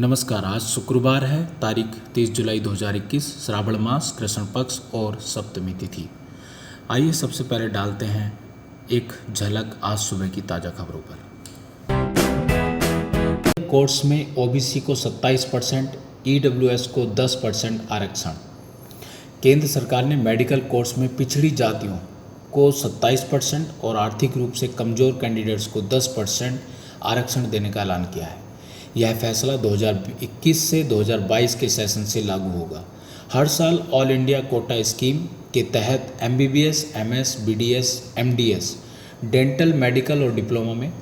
नमस्कार। आज शुक्रवार है, तारीख 30 जुलाई 2021, श्रावण मास, कृष्ण पक्ष और सप्तमी तिथि। आइए सबसे पहले डालते हैं एक झलक आज सुबह की ताज़ा खबरों पर। कोर्स में ओबीसी को 27%, ईडब्ल्यूएस को 10% आरक्षण। केंद्र सरकार ने मेडिकल कोर्स में पिछड़ी जातियों को 27% और आर्थिक रूप से कमज़ोर कैंडिडेट्स को 10% आरक्षण देने का ऐलान किया है। यह फैसला 2021 से 2022 के सेशन से लागू होगा। हर साल ऑल इंडिया कोटा स्कीम के तहत MBBS, MS, BDS, MDS, dental, medical और डिप्लोमा में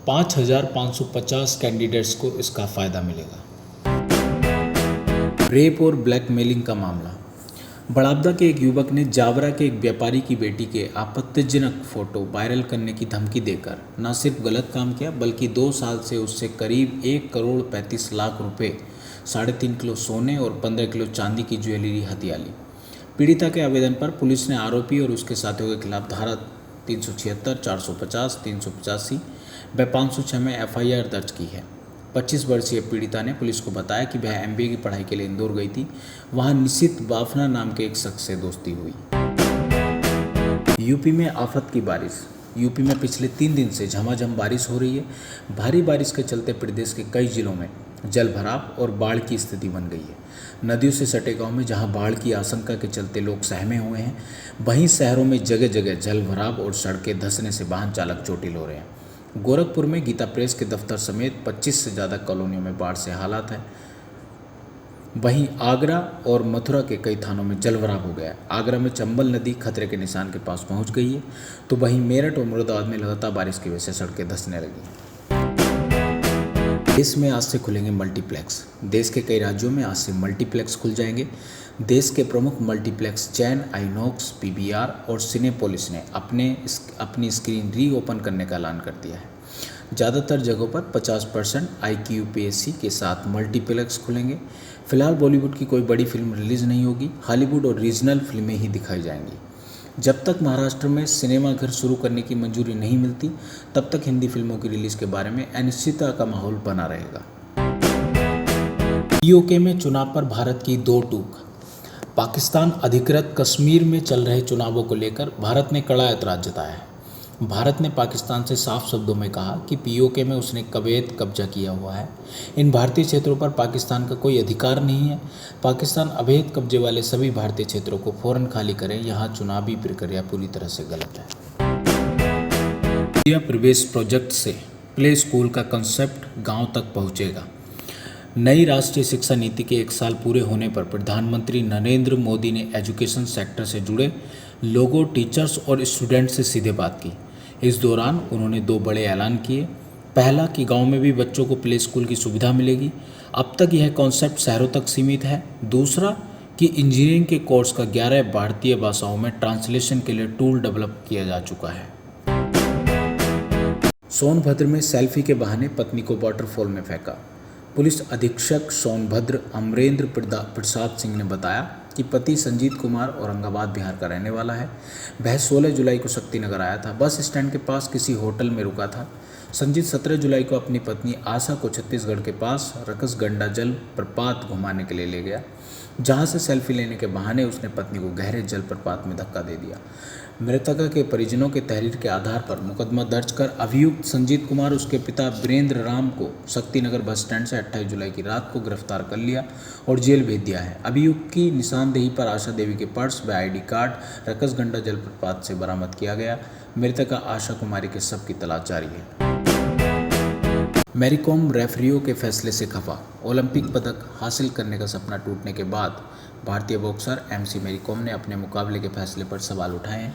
5,550 कैंडिडेट्स को इसका फ़ायदा मिलेगा। रेप और ब्लैकमेलिंग का मामला। बड़ौदा के एक युवक ने जावरा के एक व्यापारी की बेटी के आपत्तिजनक फोटो वायरल करने की धमकी देकर न सिर्फ गलत काम किया बल्कि 2 साल से उससे करीब 1,35,00,000 रुपये, 3.5 किलो सोने और 15 किलो चांदी की ज्वेलरी हथिया ली। पीड़िता के आवेदन पर पुलिस ने आरोपी और उसके साथियों के खिलाफ धारा 376, 450, 385 व 506 में एफआईआर दर्ज की है। 25 वर्षीय पीड़िता ने पुलिस को बताया कि वह एमबीए की पढ़ाई के लिए इंदौर गई थी। वहां निशित बाफना नाम के एक शख्स से दोस्ती हुई। यूपी में आफत की बारिश। यूपी में पिछले 3 दिन से झमाझम बारिश हो रही है। भारी बारिश के चलते प्रदेश के कई जिलों में जल भराव और बाढ़ की स्थिति बन गई है। नदियों से सटे गाँव में जहां बाढ़ की आशंका के चलते लोग सहमे हुए हैं, वहीं शहरों में जगह जगह जल भराव और सड़कें धंसने से वाहन चालक चोटिल हो रहे हैं। गोरखपुर में गीता प्रेस के दफ्तर समेत 25 से ज़्यादा कॉलोनियों में बाढ़ से हालात हैं। वहीं आगरा और मथुरा के कई थानों में जलभराव हो गया है। आगरा में चंबल नदी खतरे के निशान के पास पहुंच गई है, तो वहीं मेरठ और मुरादाबाद में लगातार बारिश की वजह से सड़कें धंसने लगी। देश में आज से खुलेंगे मल्टीप्लेक्स। देश के कई राज्यों में आज से मल्टीप्लेक्स खुल जाएंगे। देश के प्रमुख मल्टीप्लेक्स चैन आइनॉक्स, पीवीआर और सिनेपोलिस ने अपनी स्क्रीन रीओपन करने का ऐलान कर दिया है। ज़्यादातर जगहों पर 50% IQPAC के साथ मल्टीप्लेक्स खुलेंगे। फिलहाल बॉलीवुड की कोई बड़ी फिल्म रिलीज़ नहीं होगी। हॉलीवुड और रीजनल फिल्में ही दिखाई जाएंगी। जब तक महाराष्ट्र में सिनेमा घर शुरू करने की मंजूरी नहीं मिलती, तब तक हिंदी फिल्मों की रिलीज़ के बारे में अनिश्चितता का माहौल बना रहेगा। पीओके में चुनाव पर भारत की दो टूक। पाकिस्तान अधिकृत कश्मीर में चल रहे चुनावों को लेकर भारत ने कड़ा ऐतराज़ जताया है। भारत ने पाकिस्तान से साफ शब्दों में कहा कि पीओके में उसने अवैध कब्जा किया हुआ है। इन भारतीय क्षेत्रों पर पाकिस्तान का कोई अधिकार नहीं है। पाकिस्तान अवैध कब्जे वाले सभी भारतीय क्षेत्रों को फौरन खाली करें। यहाँ चुनावी प्रक्रिया पूरी तरह से गलत है। प्रवेश प्रोजेक्ट से प्ले स्कूल का कंसेप्ट गाँव तक पहुँचेगा। नई राष्ट्रीय शिक्षा नीति के 1 साल पूरे होने पर प्रधानमंत्री नरेंद्र मोदी ने एजुकेशन सेक्टर से जुड़े लोगों, टीचर्स और स्टूडेंट से सीधे बात की। इस दौरान उन्होंने 2 बड़े ऐलान किए। पहला कि गांव में भी बच्चों को प्ले स्कूल की सुविधा मिलेगी। अब तक यह कॉन्सेप्ट शहरों तक सीमित है। दूसरा कि इंजीनियरिंग के कोर्स का 11 भारतीय भाषाओं में ट्रांसलेशन के लिए टूल डेवलप किया जा चुका है। सोनभद्र में सेल्फी के बहाने पत्नी को वाटरफॉल में फेंका। पुलिस अधीक्षक सोनभद्र अमरेंद्र प्रसाद सिंह ने बताया कि पति संजीत कुमार औरंगाबाद बिहार का रहने वाला है। वह 16 जुलाई को शक्तिनगर आया था। बस स्टैंड के पास किसी होटल में रुका था। संजीत 17 जुलाई को अपनी पत्नी आशा को छत्तीसगढ़ के पास रकसगंडा जल प्रपात घुमाने के लिए ले गया, जहां से सेल्फी लेने के बहाने उसने पत्नी को गहरे जल प्रपात में धक्का दे दिया। मृतका के परिजनों के तहरीर के आधार पर मुकदमा दर्ज कर अभियुक्त संजीत कुमार उसके पिता वीरेंद्र राम को शक्तिनगर बस स्टैंड से 28 जुलाई की रात को गिरफ्तार कर लिया और जेल भेज दिया है। अभियुक्त की निशानदेही पर आशा देवी के पर्स व ID कार्ड रकसगंडा जलप्रपात से बरामद किया गया। मृतका आशा कुमारी के शव की तलाश जारी है। मैरी कॉम रेफरियों के फैसले से खफा। ओलंपिक पदक हासिल करने का सपना टूटने के बाद भारतीय बॉक्सर MC मैरी कॉम ने अपने मुकाबले के फैसले पर सवाल उठाए हैं।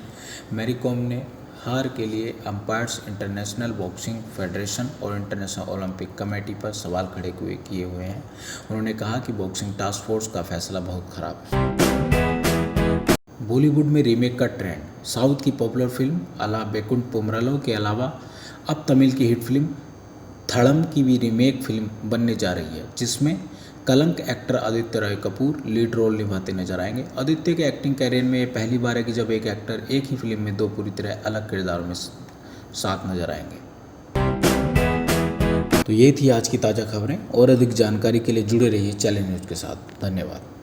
मैरी कॉम ने हार के लिए अंपायर्स, इंटरनेशनल बॉक्सिंग फेडरेशन और इंटरनेशनल ओलंपिक कमेटी पर सवाल खड़े किए हुए हैं। उन्होंने कहा कि बॉक्सिंग टास्क फोर्स का फैसला बहुत खराब है। बॉलीवुड में रीमेक का ट्रेंड। साउथ की पॉपुलर फिल्म अला बैकुंठ पोमरालो के अलावा अब तमिल की हिट फिल्म थड़म की भी रीमेक फिल्म बनने जा रही है, जिसमें Kalank actor Aditya Roy Kapoor lead role निभाते नजर आएंगे। आदित्य के एक्टिंग कैरियर में ये पहली बार है कि जब एक एक्टर एक ही फिल्म में 2 पूरी तरह अलग किरदारों में साथ नजर आएंगे। तो ये थी आज की ताज़ा खबरें। और अधिक जानकारी के लिए जुड़े रहिए चैलेंज न्यूज़ के साथ। धन्यवाद।